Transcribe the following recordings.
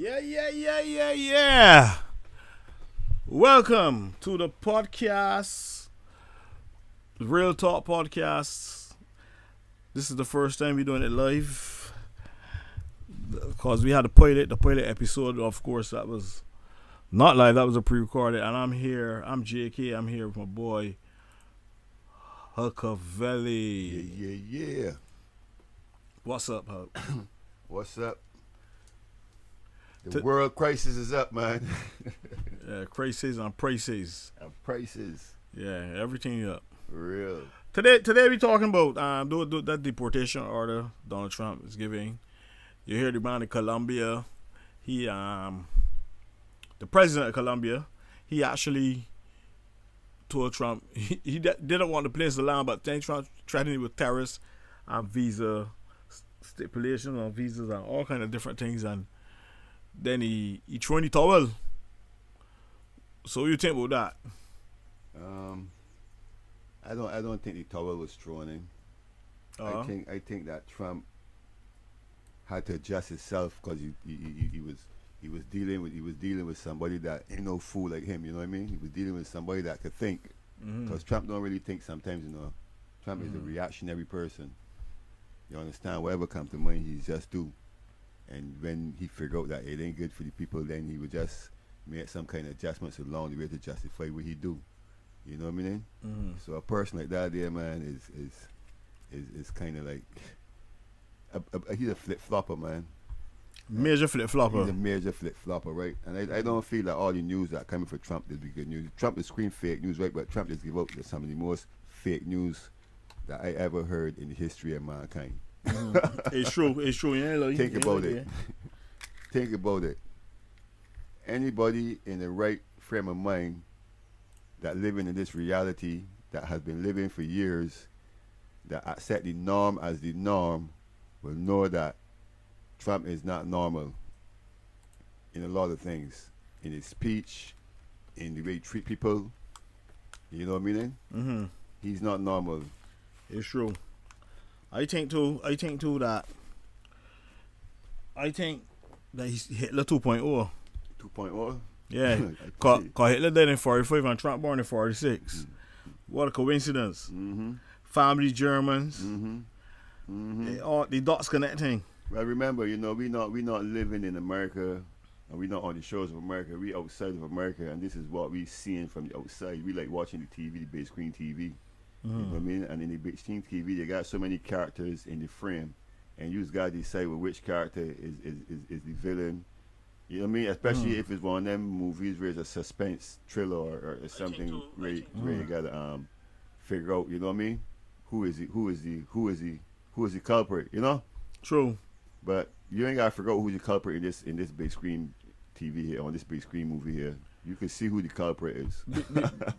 Yeah. Welcome to the podcast, Real Talk Podcast. This is the first time we're doing it live because we had the pilot episode, of course, that was not live, that was a pre-recorded. And I'm JK, I'm here with my boy, Huckavelli. Yeah. What's up, Huck? What's up? The world crisis is up, man. Yeah, crises and prices. Prices. Yeah, everything up. Real. Today we talking about that deportation order Donald Trump is giving. You hear the man in Colombia. He the president of Colombia, he actually told Trump he didn't want the place to land, but then Trump threatened with tariffs and visa stipulations on visas and all kind of different things, and then he threw in the towel. So what you think about that? I don't think the towel was thrown in. I think that Trump had to adjust himself because he was dealing with somebody that ain't no fool like him. You know what I mean? He was dealing with somebody that could think. Because Trump don't really think sometimes. You know, Trump is a reactionary person. You understand? Whatever comes to mind, he just do. And when he figured out that it ain't good for the people, then he would just make some kind of adjustments along the way to justify what he do. You know what I mean? So a person like that there, man, is kind of like he's a flip flopper, man. Major flip flopper. He's a major flip flopper, right? And I don't feel that all the news that coming for Trump is good news. Trump is scream fake news, right? But Trump just give out some of the most fake news that I ever heard in the history of mankind. It's true. Yeah, Think about it. Think about it. Anybody in the right frame of mind that living in this reality, that has been living for years, that accept the norm as the norm, will know that Trump is not normal in a lot of things. In his speech, in the way he treat people. You know what I mean? Mm-hmm. He's not normal. It's true. I think too that he's Hitler 2.0. 2.0? Yeah. Cause Hitler died in 45 and Trump born in 46. What a coincidence. Family Germans. All the dots connecting. Well, remember, you know, we not living in America, and we not on the shores of America. We outside of America, and this is what we seeing from the outside. We like watching the TV, the big screen TV. You know what I mean? And in the big screen TV, they got so many characters in the frame, and you just got to decide which character is the villain. You know what I mean? Especially if it's one of them movies where it's a suspense thriller or something where you gotta figure out. You know what I mean? Who is the culprit? You know? True. But you ain't gotta figure out who's the culprit in this big screen TV here, on this big screen movie here. You can see who the culprit is.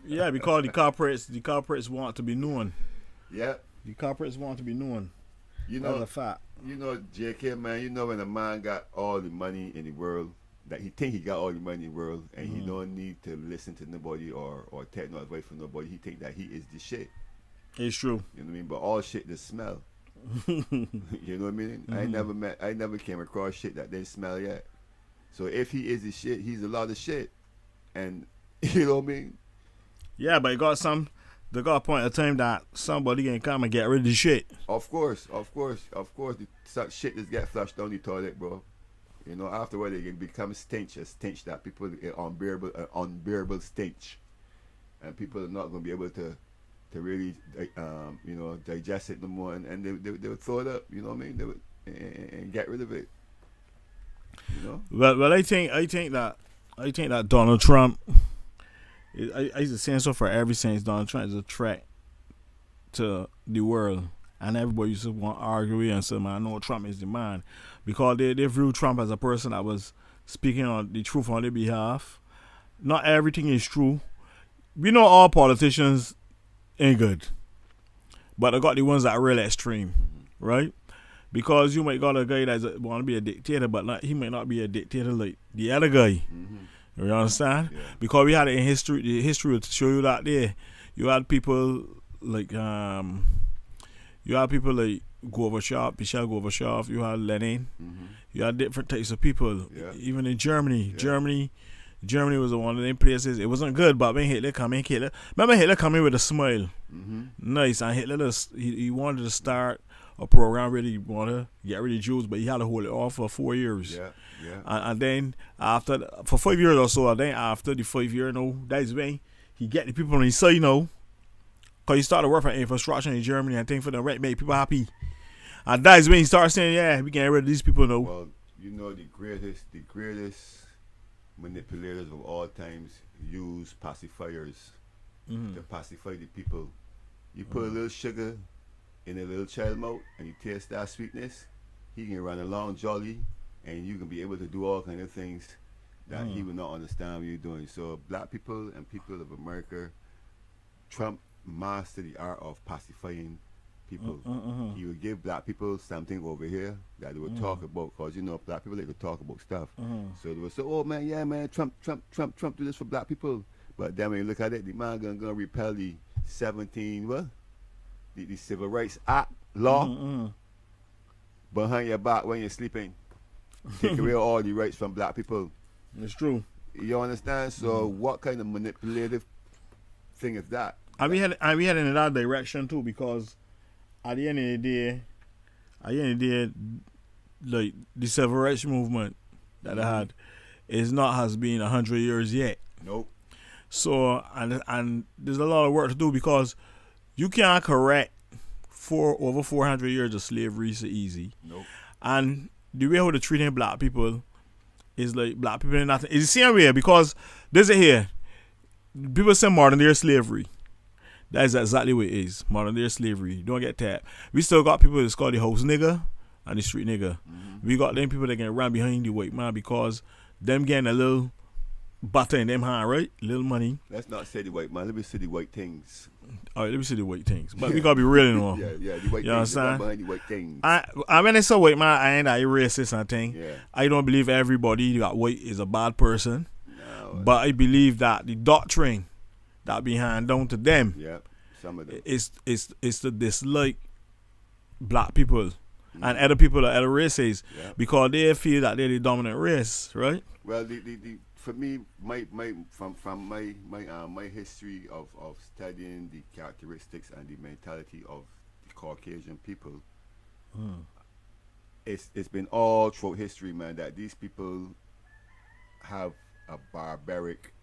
Yeah, because the culprits want to be known. Yeah. The culprits want to be known. You know, that's a fact. You know, JK, man, you know when a man got all the money in the world, that he think he got all the money in the world, and he don't need to listen to nobody or take no advice from nobody. He think that he is the shit. It's true. You know what I mean? But all shit just smell. You know what I mean? I never came across shit that didn't smell yet. So if he is the shit, he's a lot of shit. And you know what I mean? Yeah, but they got a point of time that somebody can come and get rid of the shit. Of course. The shit just get flushed down the toilet, bro. You know, afterward it can become a stench that people unbearable stench, and people are not gonna be able to really digest it no more, and they would throw it up. You know what I mean? They would and get rid of it. You know. Well, I think that Donald Trump, I used to say so for ever since Donald Trump is a threat to the world, and everybody used to want to argue and say, man, no, Trump is the man, because they view Trump as a person that was speaking on the truth on their behalf. Not everything is true. We know all politicians ain't good, but I got the ones that are really extreme, right? Because you might got a guy that want to be a dictator, but he might not be a dictator like the other guy. You understand? Yeah. Because we had it in history. The history will show you that there. You had people like Gorbachev, Michel Gorbachev, you had Lenin, Mm-hmm. you had different types of people. Yeah. Even in Germany, Yeah. Germany was one of them places. It wasn't good, but when Hitler come in, remember Hitler coming with a smile, Mm-hmm. nice, and Hitler he wanted to start a program really wanted to get rid of Jews, but he had to hold it off for 4 years. Yeah. Yeah. And then for 5 years or so, and then after the 5 year, that's when he get the people on his side, because he started working for infrastructure in Germany and things for the make people happy. And that's when he started saying, yeah, we getting rid of these people now. Well, the greatest manipulators of all times use pacifiers to pacify the people. You put a little sugar in a little child mouth and you taste that sweetness, he can run along jolly and you can be able to do all kind of things that he will not understand what you're doing. So black people and people of America, Trump mastered the art of pacifying people. He would give black people something over here that they would talk about, because black people, they could talk about stuff. So they would say, oh man, yeah man, Trump do this for black people. But then when you look at it, the man gonna repel the 17 the Civil Rights Act law behind your back when you're sleeping. Take away all the rights from black people. It's true. You understand? So what kind of manipulative thing is that? And we had in that direction too, because at the end of the day, like the civil rights movement that I had has been 100 years yet. Nope. So and there's a lot of work to do, because you can't correct over 400 years of slavery so easy. Nope. And the way how they're treating black people is like black people are nothing. It's the same way, because there's it here. People say modern day slavery. That is exactly what it is. Modern day slavery. Don't get tapped. We still got people that's called the house nigga and the street nigga. We got them people that can run behind the white man, because them getting a little butter in them hand, right? Little money. Let's not say the white man. Let me say the white things. All right, let me see the white things. But we gotta be real, Yeah, the white You things. understand? Behind the white things. I mean, it's a white man. I ain't that racist and thing. Yeah. I don't believe everybody that white is a bad person. No. But I believe that the doctrine that be handed down to them Yeah. Some of them. is to dislike black people and other people of other races, because they feel that they're the dominant race, right? Well, the for me, my history of studying the characteristics and the mentality of the Caucasian people, it's been all throughout history, man, that these people have a barbaric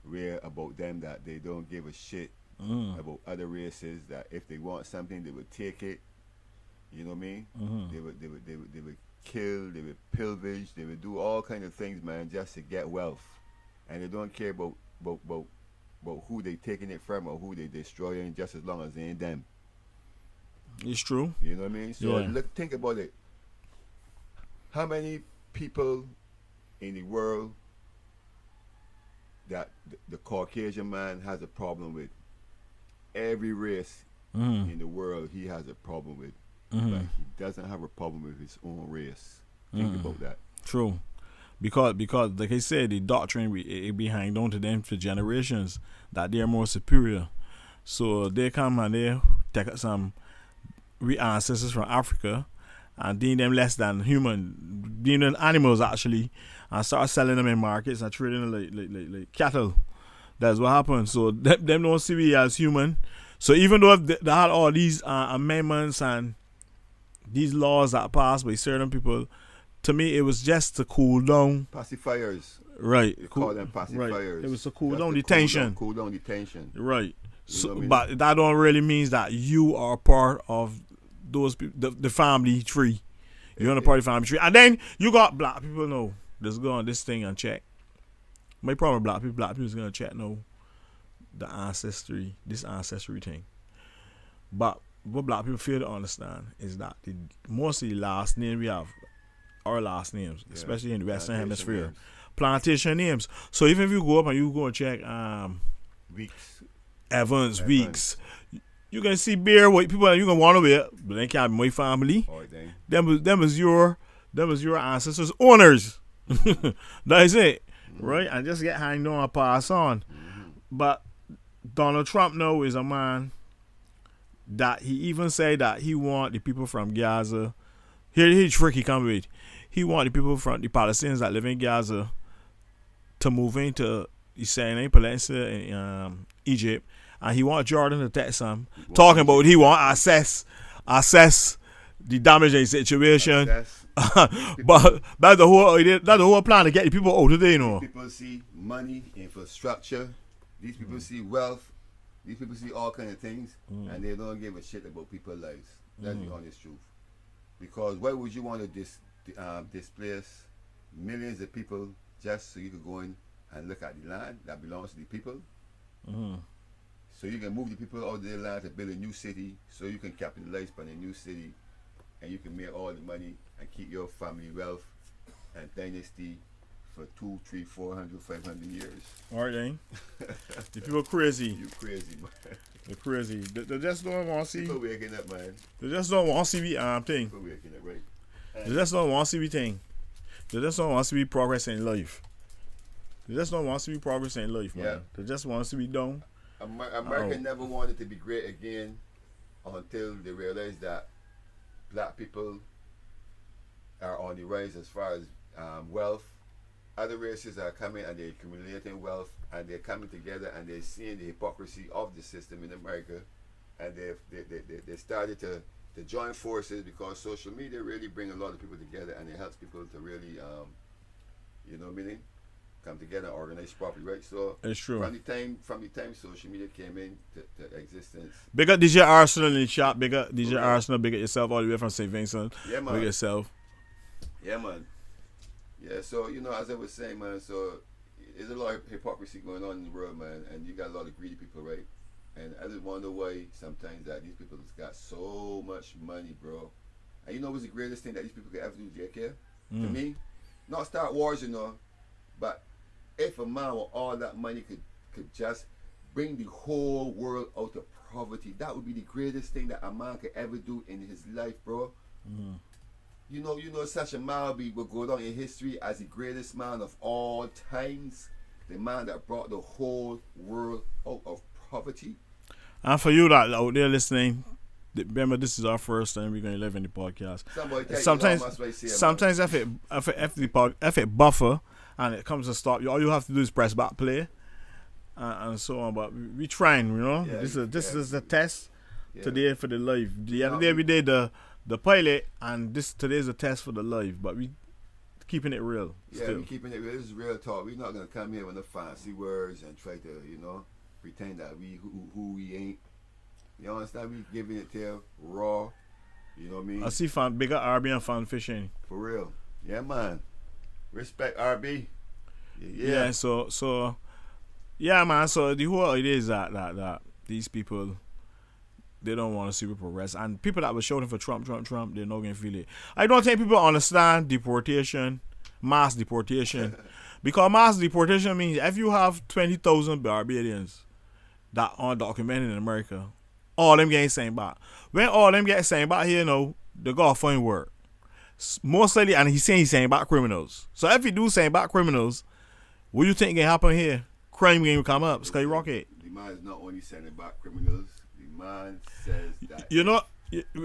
way about them, that they don't give a shit about other races, that if they want something, they would take it. You know what I mean? They would kill, they would pillage, they would do all kind of things, man, just to get wealth, and they don't care about who they taking it from or who they destroying, just as long as they ain't them. It's true. You know what I mean? So Yeah. think about it. How many people in the world that the Caucasian man has a problem with? Every race in the world he has a problem with. But he doesn't have a problem with his own race. Think about that. True. Because like I said, the doctrine it be hanged on to them for generations that they're more superior. So they come and they take up some ancestors from Africa and deem them less than human, deem them animals actually, and start selling them in markets and trading them like cattle. That's what happens. So them don't see we as human. So even though they had all these amendments and these laws that passed by certain people, to me it was just to cool down. Pacifiers. Right. They call them pacifiers. Right. It was to cool Just down to the tension. Cool down the tension. Right. You So, know what I mean? but that don't really mean that you are part of those people, the family tree. You're on the part of the family tree. And then you got black people know. Let's go on this thing and check. My problem with black people is gonna check no this ancestry thing. But what black people fail to understand is that most of the last name we have are last names, especially in the Western Plantation Hemisphere. names. Plantation names. So even if you go up and you go and check Evans, Weeks, you can see bare white people and you can want to wear, but they can't be my family. All right, then. Them was your ancestors' owners. That is it. Right? And just get hanged on and pass on. But Donald Trump now is a man that he even said that he want the people from Gaza. Here's tricky come with. He want the people from the Palestinians that live in Gaza to move into Peninsula in Egypt, and he want Jordan to text him, talking about he want assess the damaging situation. But that's the whole idea. That's the whole plan to get the people out today, you know. People see money, infrastructure. These people see wealth. These people see all kind of things, and they don't give a shit about people's lives. That's the honest truth. Because why would you want to displace millions of people just so you could go in and look at the land that belongs to the people? So you can move the people out of their land to build a new city, so you can capitalize on a new city, and you can make all the money and keep your family wealth and dynasty for 200, 300, 400, 500 years. All right, then. The people crazy. You crazy, man. They're crazy. They just don't want to see. People waking up, man. They just don't want to see the thing. People waking up, right? They just don't want to see the thing. They just don't want to see progress in life. They just don't want to see progress in life, man. Yeah. They just want us to be down. America never wanted to be great again until they realized that black people are on the rise as far as wealth. Other races are coming and they're accumulating wealth, and they're coming together and they're seeing the hypocrisy of the system in America, and they started to join forces, because social media really bring a lot of people together, and it helps people to really you know what I mean, come together and organize properly, right? So it's true. From the time social media came into existence. Big up DJ Arsenal in the chat. Big up DJ Arsenal. Big up yourself all the way from St. Vincent. Yeah, man. Big up yourself. Yeah, man. Yeah, so, you know, as I was saying, man, so there's a lot of hypocrisy going on in the world, man, and you got a lot of greedy people, right? And I just wonder why sometimes that these people just got so much money, bro. And you know what's the greatest thing that these people could ever do, JK? To me, not start wars, you know, but if a man with all that money could just bring the whole world out of poverty, that would be the greatest thing that a man could ever do in his life, bro. You know, Sasha Malby will go down in history as the greatest man of all times, the man that brought the whole world out of poverty. And for you that out there listening, remember this is our first time we're going to live in the podcast. Sometimes if it buffer and it comes to stop, all you have to do is press back play and so on. But we trying, you know. Yeah, this is a test today for the live. The other day we did the pilot, and today's a test for the live, but we keeping it real. Yeah, we keeping it real. This is real talk. We're not gonna come here with the fancy words and try to, you know, pretend that we who we ain't. You understand? We giving it to raw. You know what I mean? I see bigger RB and fan fishing. For real. Yeah, man. Respect RB. Yeah. So yeah, man. So the whole idea is that these people, they don't want to see people progress, and people that were shouting for Trump, they're not going to feel it. I don't think people understand deportation, mass deportation, because mass deportation means if you have 20,000 Barbadians that are undocumented in America, all them getting sent back. When all them get sent back here, you know, they got to find work. Most likely, and he's saying back criminals. So if you do send back criminals, what do you think can happen here? Crime game come up, skyrocket. The man is not only sending back criminals. Man says that. You know,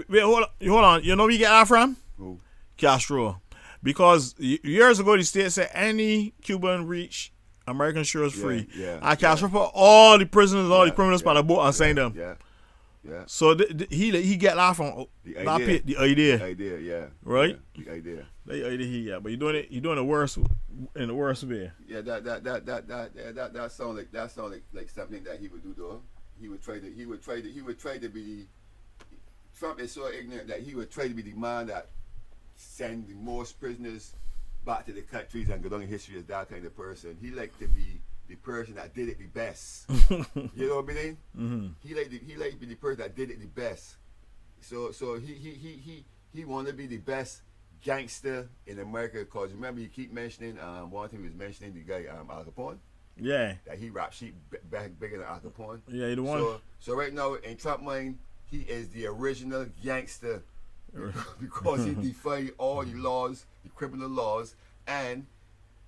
wait, hold on. You know where you get that from? Who? Castro. Because years ago, the state said any Cuban reach American shores free. Yeah. And Castro put all the prisoners, all the criminals on the boat and send them. Yeah. So he get that from the idea. The idea. The idea, yeah. Right? Yeah, the idea. The idea, but you're doing it worse in the worst way. Yeah, that sound like something that he would do though. He would try to be. Trump is so ignorant that he would try to be the man that send the most prisoners back to the countries and go down in history as that kind of person. He like to be the person that did it the best. You know what I mean? Mm-hmm. He like to be the person that did it the best. So he want to be the best gangster in America, because remember he keep mentioning one thing he was mentioning the guy Al Capone. Yeah. That he rap sheet bigger than Al Capone. Yeah, he the one. So right now in Trump mind, he is the original gangster because he defied all the laws, the criminal laws, and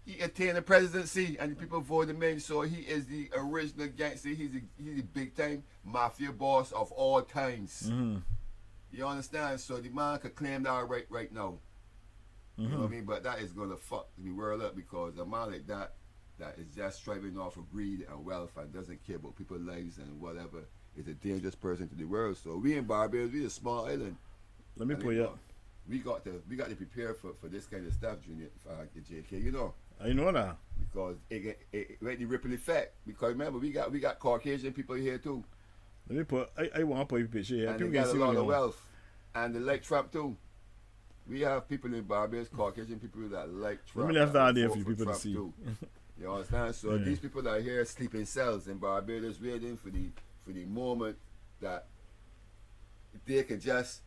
he attained the presidency and the people voted him in, so he is the original gangster. He's the big time mafia boss of all times. Mm-hmm. You understand? So the man could claim that right now. You know what I mean? But that is gonna fuck the world up, because a man like that is just striving off of greed and wealth and doesn't care about people's lives and whatever, is a dangerous person to the world. So we in Barbados, we a small island. Let me put you up. We got to prepare for this kind of stuff, Junior, JK. You know. I know that. Because it the ripple effect. Because remember, we got Caucasian people here too. Let me put. I want to put a picture here. And they got a lot of wealth, and they like Trump too. We have people in Barbados, Caucasian people that like Trump. Let me left that there for people Trump to see. Too. You understand? So these people are here sleeping cells in Barbados, waiting for the moment that they can just,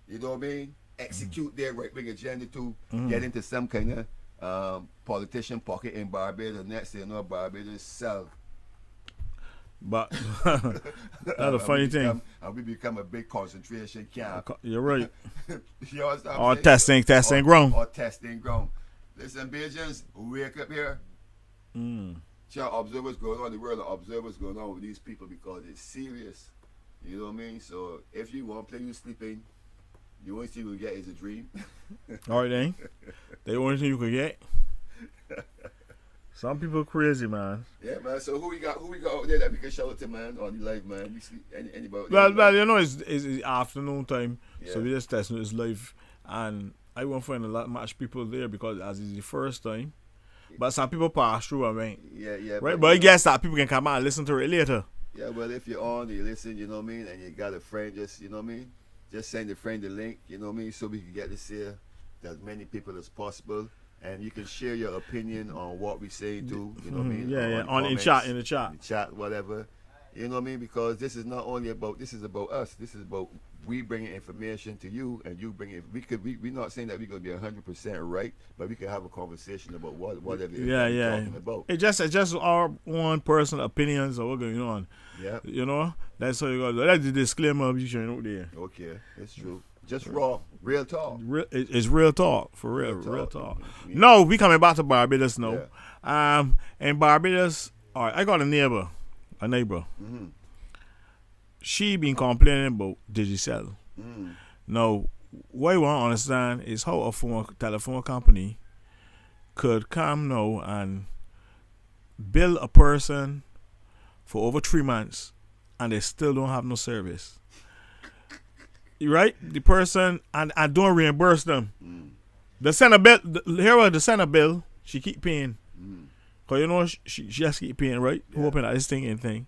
you know what I mean, execute their right-wing agenda to get into some kind of politician pocket in Barbados. Next thing you know, Barbados sell. But that's a funny thing. And we become a big concentration camp. You're right. You understand? Or testing ground. Or testing ground. Listen, Bajans, wake up here. Try observe what's going on in the world, and observe what's going on with these people, because it's serious. You know what I mean? So if you want to play you sleeping, the only thing you get is a dream. All right, then. The only thing you could get. Some people crazy, man. Yeah, man. So who we got out there that we can shout out to, man, on the live, man? We see anybody? Well, you know, it's afternoon time, Yeah. so we just testing this live, and I won't find a lot much people there because as it's the first time. But some people pass through, I mean. Yeah. Right, but I guess that people can come out and listen to it later. Yeah, well, if you're on, you listen, you know what I mean, and you got a friend, just, you know what I mean, just send a friend the link, you know what I mean, so we can get to see as many people as possible, and you can share your opinion on what we say too, you know what I mean? Yeah, in the chat, whatever, you know what I mean, because this is not only about, this is about us, this is about we bringing information to you, and you bringing, we're not saying that we're going to be 100% right, but we can have a conversation about whatever we're talking about. It's just our one personal opinions of what's going on. Yeah. You know, that's how you got. That's the disclaimer you should know there. Okay, it's true. Just raw, real talk. It's real talk, for real talk. Yeah. No, we coming back to Barbados now. Yeah. In Barbados, all right, I got a neighbor. Mm-hmm. She been complaining about Digicel. Mm. Now, what you want to understand is how a telephone company could come now and bill a person for over 3 months and they still don't have no service. Right? The person, and don't reimburse them. They send a bill, they send a bill, she keep paying. Because you know, she just keep paying, right? Yeah. Hoping that this thing ain't thing.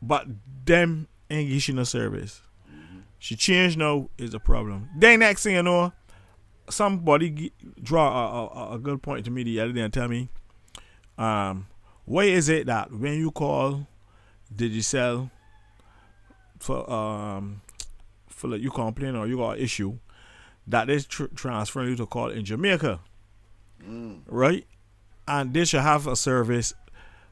But them ain't giving no service. She changed now is a problem. Then next thing you know, somebody draw a good point to me the other day and tell me, why is it that when you call Digicel for like you complain or you got an issue, that they transfer you to call in Jamaica, right? And they should have a service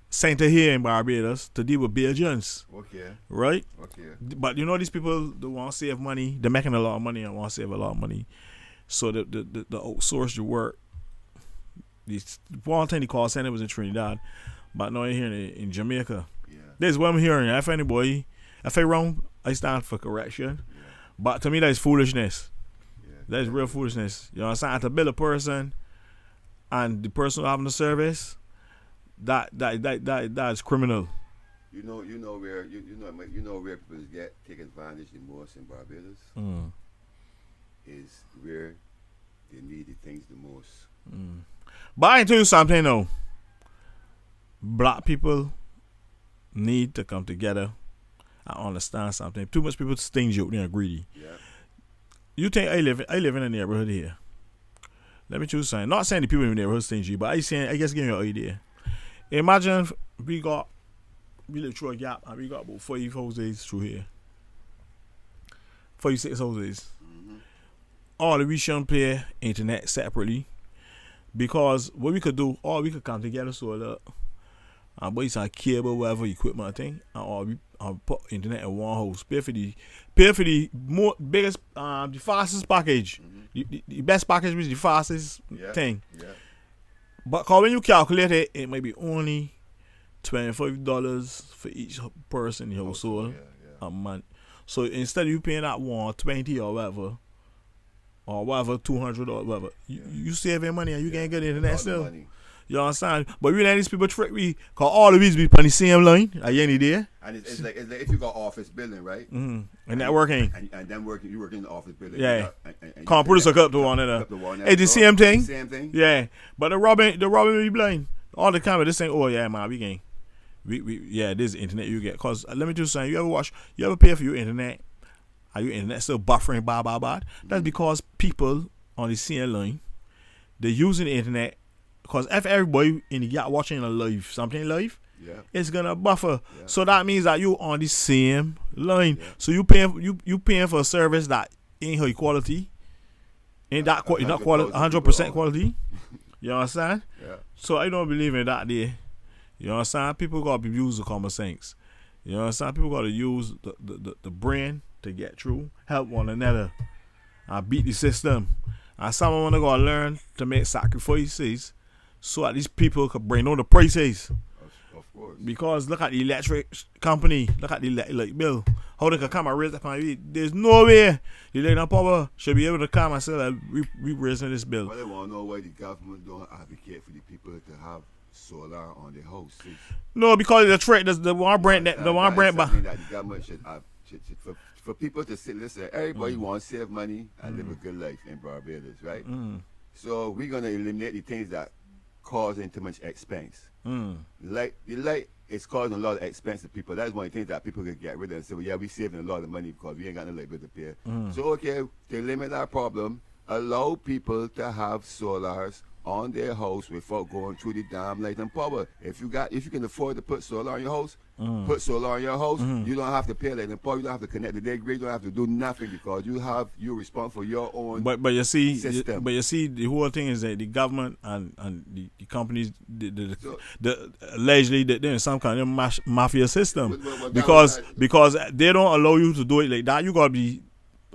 center here in Barbados to deal with Belgians. Okay. Right? Okay. But you know these people, they want to save money. They're making a lot of money and want to save a lot of money. So the outsource the work. One time the call center was in Trinidad, but now here in Jamaica. Yeah. This is what I'm hearing. If I wrong, I stand for correction. Yeah. But to me that is foolishness. Yeah. That is real foolishness. You know what I'm saying? To bill a person and the person having the service, that is criminal. You know where people take advantage the most in Barbados is where they need the things the most. But I tell you something though. Black people need to come together and understand something. Too much people stingy out there and greedy. Yeah. You think I live in a neighborhood here. Let me choose something. Not saying the people in the neighborhood stingy, but I just give you an idea. Imagine we live through a gap and we got about 5 houses through here. 46 houses. All we shouldn't pay internet separately. Because what we could do, we could come together so that and buy some cable, whatever equipment thing, and we put internet in one house. Pay for the biggest, the fastest package. The best package is the fastest thing. Yeah. But cause when you calculate it, it may be only $25 for each person in your household a month. So instead of you paying that 120 or whatever, 200 or whatever, you saving money and you can't get internet still. Money. You understand? But we let these people trick me, cause all of these be on the same line at any day. And it's like if you got office building, right? Mm-hmm. And that working. And then you work in the office building. Yeah. And Can't put us up to one another. It's the same thing. Same thing. Yeah. But the robbing be blind. All the time this thing, oh yeah, man, we can. Yeah, this is internet you get. Cause let me do something. You ever pay for your internet? Are your internet still buffering bad? That's because people on the same line, they're using the internet. Because if everybody in the yacht watching something live, it's gonna buffer. Yeah. So that means that you on the same line. Yeah. So you paying for a service that ain't high quality, ain't that not quality, 100% quality. You understand? Yeah. So I don't believe in that there. You understand? People gotta be using common sense. You understand? People gotta use the brain to get through, help one another, and beat the system. And someone gotta learn to make sacrifices. So that these people could bring down the prices. Of course. Because look at the electric company, look at the electric bill. How they can come and raise the price. There's no way the electric power should be able to come and say that we raising this bill. Well, they want to know why the government don't advocate for the people to have solar on their houses. No, because the trade, the one brand that the government should have for people to say, listen, everybody wants to save money and live a good life in Barbados, right? So we're gonna eliminate the things that causing too much expense. Like the light is causing a lot of expense to people. That's one of the things that people can get rid of and say, well, yeah, we're saving a lot of money because we ain't got no light bill to pay. So okay, to limit that problem, allow people to have solars on their house without going through the damn light and power. If you can afford to put solar on your house, put solar on your house. You don't have to pay light and power. You don't have to connect the day grid. You don't have to do nothing because you're responsible for your own. But you see, system. But you see, the whole thing is that the government and the companies, allegedly they're in some kind of mafia system because they don't allow you to do it like that. You gotta be.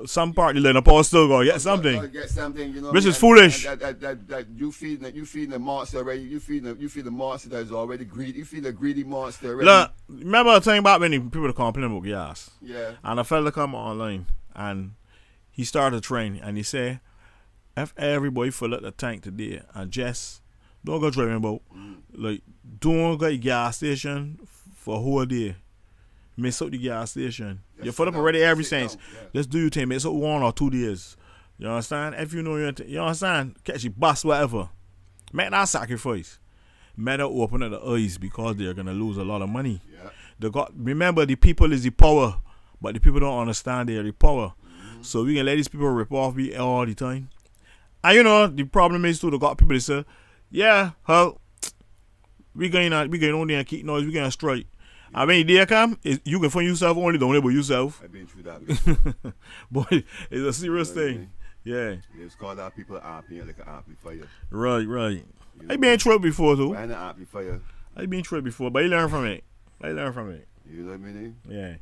Some part of the power still go get something, you know, which is foolish. That you feed the monster already. You feed the monster that is already greedy. You feed the greedy monster already. Look, remember the thing about many people complain about gas. Yeah. And a fella come online and he started a train and he said, if everybody fill up the tank today and just don't go driving about, like don't go to gas station for a whole day. Miss out the gas station. You fill up already every cent. Let's do your thing. Miss out 1 or 2 days. You understand? If you know you understand, catch your bus, whatever. Make that sacrifice. Make that open up the eyes because they're gonna lose a lot of money. Yeah. Remember, the people is the power, but the people don't understand they're the power. So we can let these people rip off me all the time. And you know the problem is too. They got people that say, yeah, we going on there and keep noise. We gonna strike. I mean, there come, you can find yourself only, don't label yourself. I've been through that before. Boy, it's a serious thing. I mean? Yeah. It's called out people amping like an amplifier. Right. You know, I've been in trouble before, too. And an amplifier. I've been in trouble before, but you learn from it. You know what I mean? Yeah.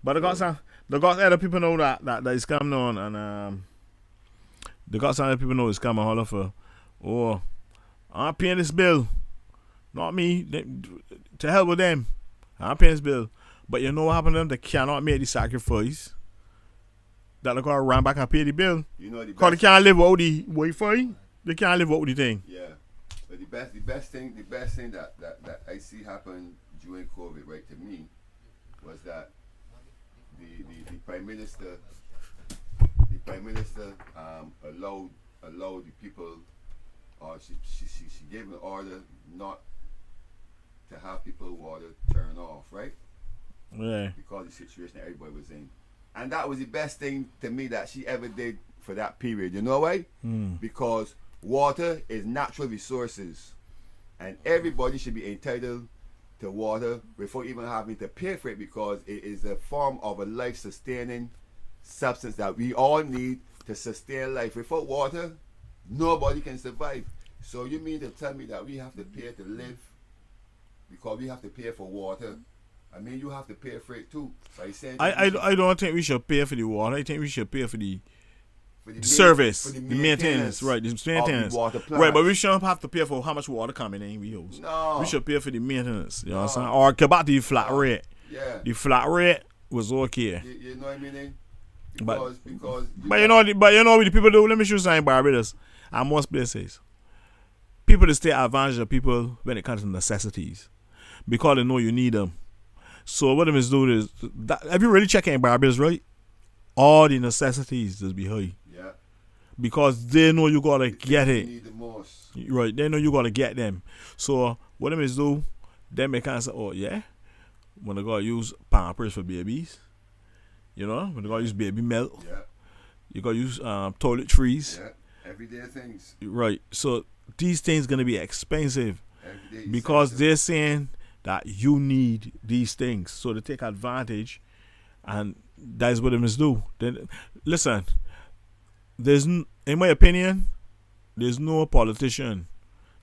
But they got other people know that is coming on, and they got some other people know it's coming all for, I'm paying this bill. Not me. To hell with them. I'm paying this bill. But you know what happened to them? They cannot make the sacrifice that they're going to run back and pay the bill. You know because they can't live without the Wi-Fi. They can't live without the thing. Yeah. But the best thing that I see happen during COVID, right, to me, was that the Prime Minister allowed the people, or she gave an order not to have people water turn off, right? Yeah. Because the situation that everybody was in. And that was the best thing to me that she ever did for that period. You know why? Because water is natural resources. And everybody should be entitled to water before even having to pay for it, because it is a form of a life-sustaining substance that we all need to sustain life. Without water, nobody can survive. So you mean to tell me that we have to pay to live because we have to pay for water? I mean, you have to pay for it too. So I don't think we should pay for the water. I think we should pay for the service, the maintenance, right? The maintenance, right? But we shouldn't have to pay for how much water coming in we use. No, we should pay for the maintenance. You know what I'm saying? Or about the flat rate. Yeah, the flat rate was okay. You know what I mean? Because but you know what the people do. Let me show you something, Barbados. And most places, people that take advantage of people when it comes to necessities because they know you need them. So what them is doing is, have you really checked in Barbados, right? All the necessities just be high. Yeah. Because they know you gotta get it. Need the most. Right, they know you gotta get them. So what them is do, they make kind of say, oh yeah, when they gotta use Pampers for babies, you know, when they gotta use baby milk, yeah, you gotta use toiletries. Yeah, everyday things. Right. So these things gonna be expensive Because they're saying that you need these things. So they take advantage, and that's what them is do. Then listen, in my opinion, there's no politician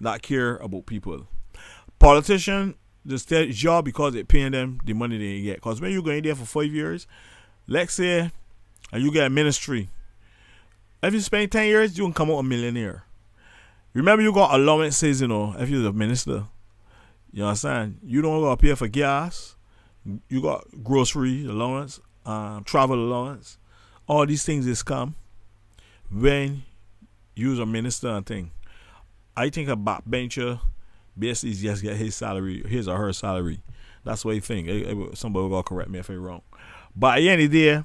that care about people. Politician just their job because they paying them the money they get. Because when you go in there for 5 years, let's say, and you get a ministry, if you spend 10 years, you can come out a millionaire. Remember, you got allowances, you know, if you're a minister. You understand? You don't got to pay for gas. You got grocery allowance, travel allowance. All these things is come when you're a minister and thing. I think a backbencher basically just get his salary, his or her salary. That's what I think. Somebody will correct me if I'm wrong. But at the end of the day,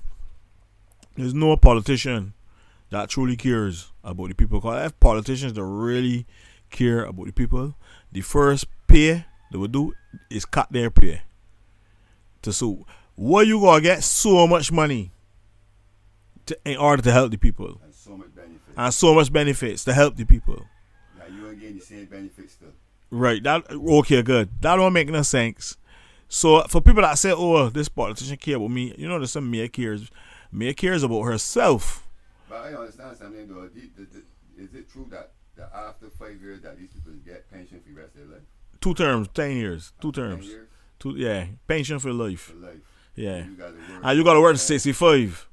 there's no politician that truly cares about the people. Because if politicians that really care about the people, the first pay they will do is cut their pay. So what you gonna get so much money in order to help the people, and so much benefits to help the people. Now you ain't getting the same benefits though. Right. That okay, good. That don't make no sense. So for people that say, "Oh, this politician care about me," you know, there's some Mia cares. Mia cares about herself. But I understand something though. Is it true that after 5 years that these people get pension for the rest of their life? 2 terms, 10 years. 2 terms. 10 years? Yeah, pension for life. For life. Yeah. And you gotta work to 65.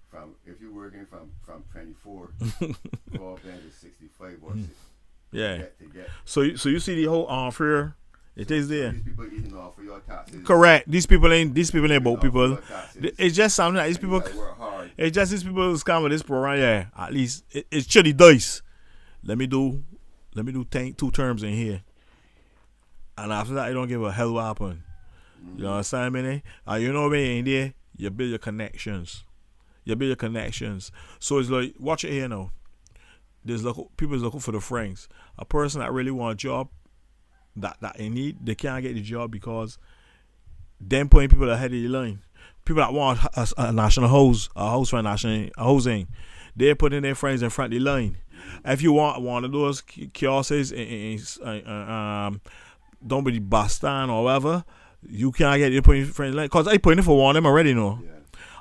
If you're working from 24, go up to 65 or 60. Yeah. So you see the whole offer. It is there. These people eating off of your taxes. Correct. These people ain't boat people. It's just something that these people. Work hard. It's just these people who's come with this program. Yeah. At least it's chilly dice. Let me do 2 terms in here. And after that, I don't give a hell what happen. Mm-hmm. You know what I'm saying, man? And you know when you're in there, you build your connections. So it's like, watch it here now. People is looking for the friends. A person that really want a job that they need, they can't get the job because them putting people ahead of the line. People that want a national housing, they're putting their friends in front of the line. If you want one of those kiosks don't be Boston or whatever, you can't get your putting friends like, because I put in for one of them already, no. Yeah.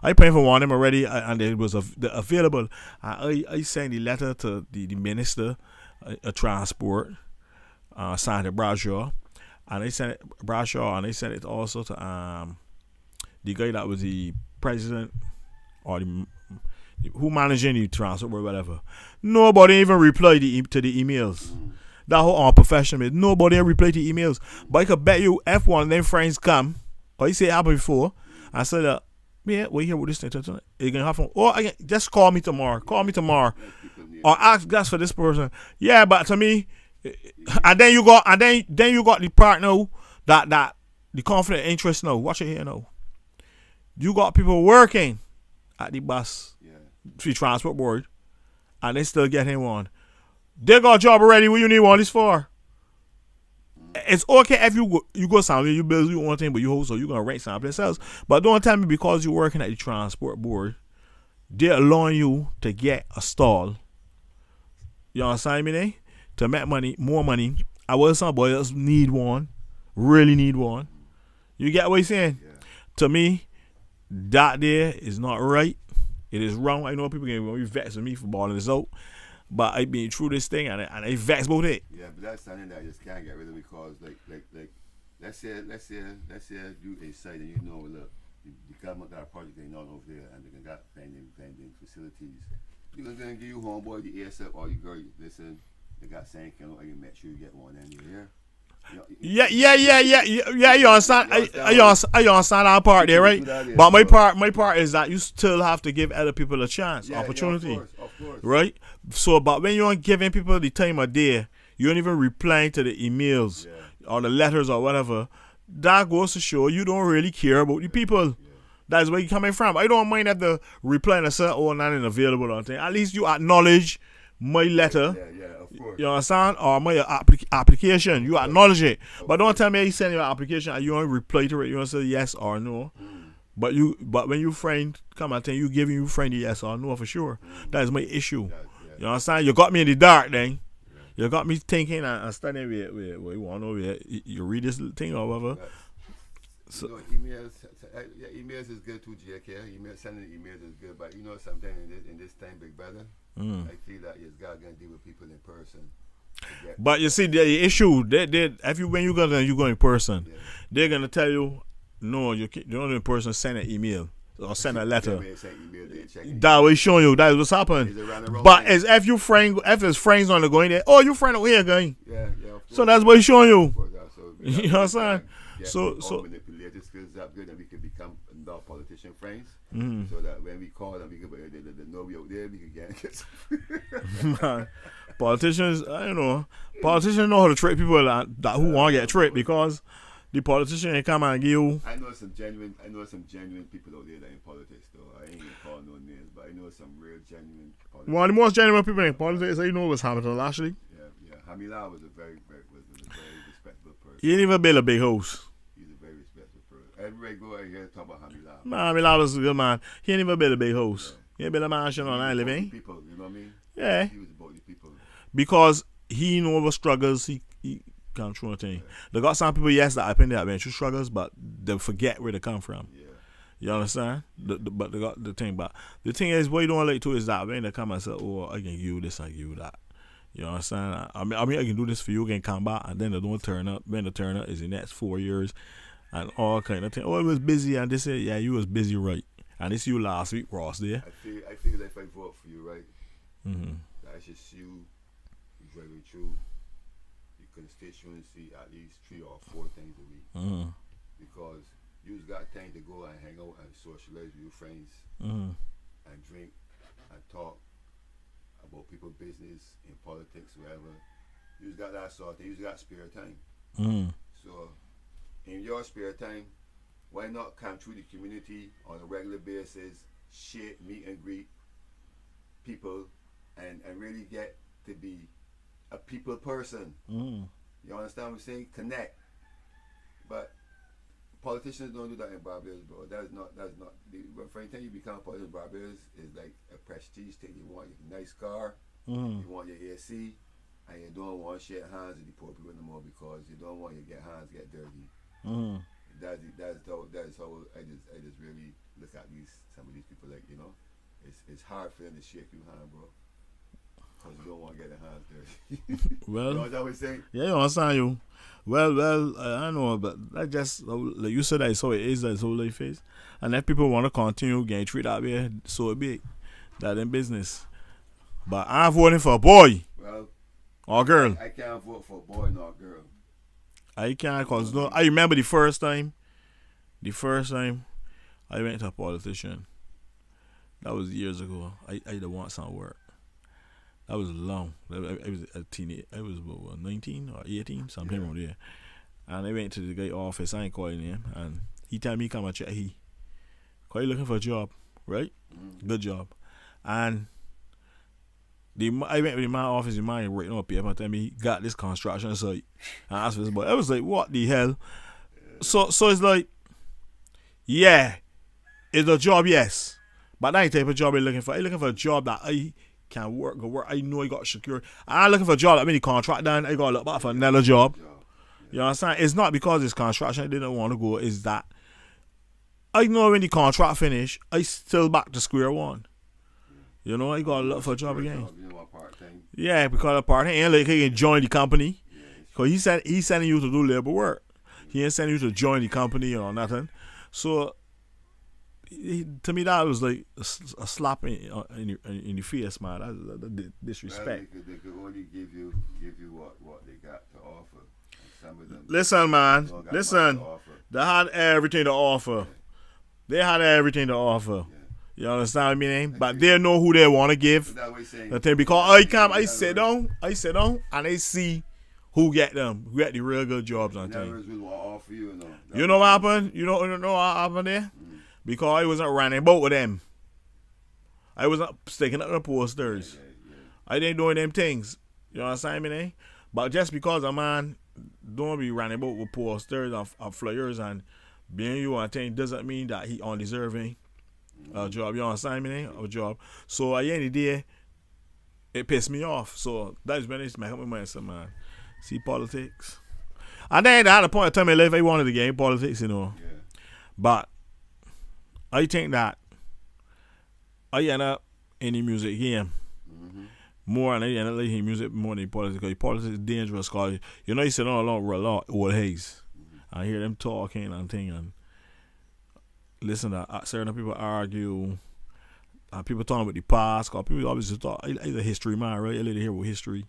I put in for one of them already, and it was available. I sent the letter to the minister of transport, Sandra Bradshaw, and they sent it also to the guy that was the president or who managing the transport or whatever. Nobody even replied to the emails. That whole unprofessional. Nobody replied to emails. But I could bet you if one of them friends come, or you say it happened before, I said, yeah, we here with this thing. It's gonna happen. Or just call me tomorrow. Or ask for this person. Yeah, but to me, and then you got the partner that the conflict of interest now. Watch it here now. You got people working at the bus, the transport board, and they still getting one. They got a job already. What you need one this for? It's okay if you go somewhere, you build your own thing, but you're gonna rent someplace else. But don't tell me because you're working at the transport board, they're allowing you to get a stall. You understand me? To make more money. I will somebody else really need one. You get what I'm saying? Yeah. To me, that there is not right. It is wrong. I know people can be vexed with me for balling this out. But I been through this thing and I vex about it. Yeah, but that's something that I just can't get rid of because like let's say you inside and you know look the government got a project going on over there and they got vending facilities You're gonna give you homeboy the ears up, or you girl, listen, they got saying, you make sure you get one in your ear. Yeah. You understand? I understand that part there, right? But my part is that you still have to give other people a chance, opportunity, of course. right? So, but when you're giving people the time of day, you don't even replying to the emails or the letters or whatever. That goes to show you don't really care about the people. Yeah. That's where you're coming from. I don't mind that the reply and say, "Oh, not available" or anything. At least you acknowledge my letter. Yeah, of course. You understand? Or my application. You acknowledge it. But don't tell me you send your application and you don't reply to it. You don't say yes or no. But when you friend come and tell you giving you friend the yes or no for sure. That is my issue. You understand? You got me in the dark then. You got me thinking and studying with you want to know you read this thing or whatever. So emails is good too, JK. Sending emails is good, but sometimes in this time, big brother, I feel that you've got to deal with people in person. But you see, the issue, when you go in person, they're gonna tell you, no, you don't in person. Send an email or send a letter. That was showing you that what's happening. But as if his friends on the going there, oh, you friend over here going. Yeah. So that's what he's showing you. You know what I'm saying? So manipulative skills up good, and we can become politician friends. So that when we call them, we can know we out there, we can get some. Man, politicians, I don't know. Politicians know how to trick people that who want to get tricked, because the politician ain't come and give you. I know some genuine people out there that in politics though. I ain't gonna call no names, but I know some real genuine politicians. One of the most genuine people in politics, you know what's happening actually. Yeah. Hamila was a very respectable person. He didn't even build a big house. He's a very respectable person. Everybody go out here and talk about Hamila. Man, Hamila was a good man. He didn't even build a big house. He didn't build a mansion on I living. People, you know what I mean? Yeah. He was about the people. Because he know what struggles he come through a thing. They got some people, yes, that I think they have been through struggles, but they forget where they come from. Yeah. You understand? But they got the thing. But the thing is, what you don't like to is that when they come and say, oh, I can give you this, I can give you that. You understand? I mean, I can do this for you, can come back, and then they don't turn up. When they turn up is the next 4 years and all kind of thing. Oh, it was busy, and they say, yeah, you was busy, right? And this you last week, Ross, there. I feel that if I vote for you, right, that I should see you driving through the constituency at least 3 or 4 things a week. Because you've got time to go and hang out and socialize with your friends and drink and talk about people's business in politics, wherever. You've got that sort of thing. You've got spare time. So in your spare time, why not come through the community on a regular basis, shake, meet and greet people, and really get to be a people person. You understand what I'm saying? Connect. But politicians don't do that in Barbados, bro. That's not. But for any time you become a politician in Barbados, it's like a prestige thing. You want your nice car, you want your AC, and you don't want to shake hands with the poor people anymore because you don't want your hands get dirty. That's how I just really look at some of these people, like, it's hard for them to shake your hand, bro, because you don't want to get their hands dirty. Well, you know what I was saying? Yeah, I understand you. Well, I know, but that just, like you said, that's how it is, that's how life is. And if people want to continue getting treated that way, so be it. That in business. But I'm voting for a boy. Well, or girl. I can't vote for a boy nor a girl. I can't, because I remember the first time I went to a politician. That was years ago. I didn't want some work. That was long. I was a teenager. I was 19 or 18, something around there. And I went to the guy's office. I ain't calling him. And he told me come and check. Because he looking for a job, right? Good job. And I went to my office. The man writing up paper. Tell me he got this construction site. And I asked for this boy. I was like, what the hell? So it's like, yeah, it's a job, yes. But that ain't the type of job I'm looking for. I'm looking for a job that I can work. I know I got secure. I'm looking for a job that when the contract done, I got to look back for another job. You understand? It's not because it's construction I didn't want to go. It's that I know when the contract finish, I still back to square one. You know, I got to look for a job again. Yeah, because a part-time ain't like he can join the company. Because he's sending you to do labor work. He ain't sending you to join the company or nothing. So to me that was like a slap in the face, man. That's disrespect. Well, they could only give you what they got to offer. And some of them Listen, man. don't got Listen. much to offer. They had everything to offer. Yeah. They had everything to offer. Yeah. You understand what I mean? But they know who they want to give. But that way saying, The thing because I sit down, and I see who get the real good jobs on never thing. will offer you, no. You know what happened? You know what happened there? Because I wasn't running both of them. I wasn't sticking up the posters. Yeah. I didn't doing them things. You understand me, eh? But just because a man don't be running both with posters and flyers and being you and thing doesn't mean that he undeserving a job. You understand me, eh? A job. So at the end of the day, it pissed me off. So that's when it's make up my mind, so man. See politics. And then at the point of time in life I wanted to get in politics, you know. Yeah. But I think that I end up in the music game more, and I end up liking music more than politics, because politics is dangerous. Cause you know you sit on a lot old haze. I hear them talking and thing, and listen to certain people argue. People talking about the past. Cause people obviously talk. He's a history man, right? I like to hear about history.